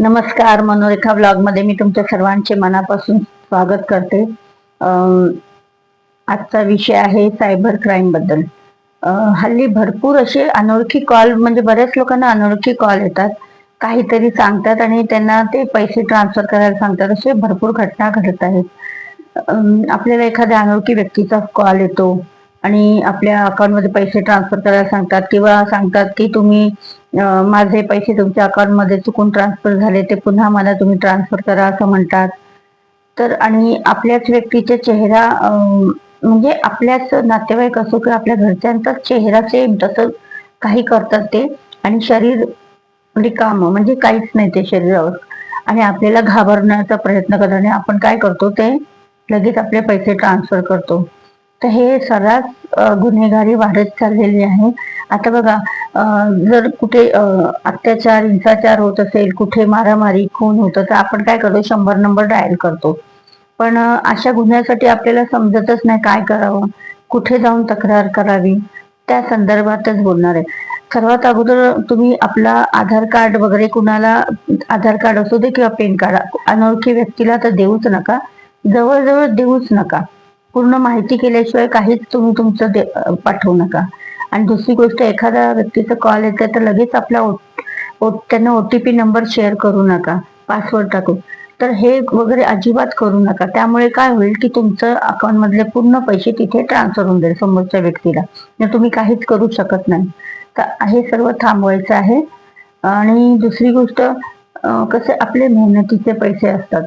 नमस्कार, मनोरेखा ब्लॉग मध्ये मी तुमच्या सर्वांचे मनापासून स्वागत करते. आजचा विषय आहे सायबर क्राईम बद्दल. हल्ली भरपूर असे अनोळखी कॉल, म्हणजे बऱ्याच लोकांना अनोळखी कॉल येतात, काहीतरी सांगतात आणि त्यांना ते पैसे ट्रान्सफर करायला सांगतात. असे भरपूर घटना घडत आहेत. आपल्याला एखाद्या अनोळखी व्यक्तीचा कॉल येतो आणि आपल्या अकाउंटमध्ये पैसे ट्रान्सफर करायला सांगतात किंवा सांगतात की तुम्ही माझे पैसे तुमच्या अकाउंटमध्ये चुकून ट्रान्सफर झाले, ते पुन्हा मला तुम्ही ट्रान्सफर करा असं म्हणतात. तर आणि आपल्याच व्यक्तीचा चेहरा, म्हणजे आपल्याच नातेवाईक असो किंवा आपल्या घरच्यांचा चेहरा सेम तसं काही करतात ते, आणि शरीर रिकाम, म्हणजे काहीच नाही ते शरीरावर, आणि आपल्याला घाबरण्याचा प्रयत्न करतात आणि आपण काय करतो ते लगेच आपले पैसे ट्रान्सफर करतो. तर हे सर्रास गुन्हेगारी वाढत चाललेली आहे. आता बघा, जर कुठे अत्याचार हिंसाचार होत असेल, कुठे मारामारी खून होतं, तर आपण काय करतो, 100 नंबर डायल करतो. पण अशा गुन्ह्यासाठी आपल्याला समजतच नाही काय करावं, कुठे जाऊन तक्रार करावी. त्या संदर्भातच बोलणार आहे. सर्वात अगोदर तुम्ही आपला आधार कार्ड वगैरे, कुणाला आधार कार्ड असू दे किंवा पॅन कार्ड, अनोळखी व्यक्तीला तर देऊच नका, जवळजवळ देऊच नका. पूर्ण माहिती केल्याशिवाय काहीच तुम्ही तुमचं पाठवू नका. आणि दुसरी गोष्ट, एखाद्या व्यक्तीचा कॉल येतो तर लगेच आपला त्यांना OTP नंबर शेअर करू नका, पासवर्ड टाकू. तर हे वगैरे अजिबात करू नका. त्यामुळे काय होईल की तुमचं अकाउंट मधले पूर्ण पैसे तिथे ट्रान्सफर होऊन जाईल समोरच्या व्यक्तीला, तुम्ही काहीच करू शकत नाही. तर हे सर्व थांबवायचं आहे. आणि दुसरी गोष्ट, कसे आपले मेहनतीचे पैसे असतात,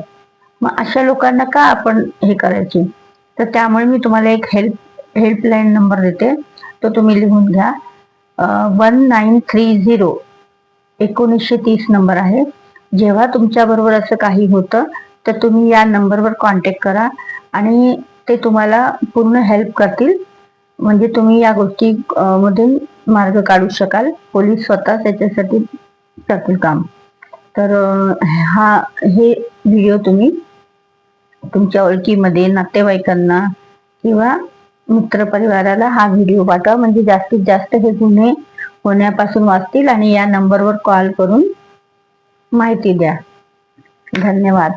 मग अशा लोकांना का आपण हे करायचे. तर त्यामुळे मी तुम्हाला एक हेल्पलाईन नंबर देते, तो तुम्ही लिहून घ्या. 1930 1930 नंबर आहे. जेव्हा तुमच्या बरोबर असं काही होतं तर तुम्ही या नंबरवर कॉन्टॅक्ट करा आणि ते तुम्हाला पूर्ण हेल्प करतील, म्हणजे तुम्ही या गोष्टी मधून मार्ग काढू शकाल. पोलीस स्वतः त्याच्यासाठी करतील काम. तर हे व्हिडिओ तुम्ही तुमच्या ओळखीमध्ये, नातेवाईकांना किंवा मित्रपरिवाराला हा व्हिडिओ पाठवा, म्हणजे जास्तीत जास्त हे गुन्हे होण्यापासून वाचतील. आणि या नंबरवर कॉल करून माहिती द्या. धन्यवाद.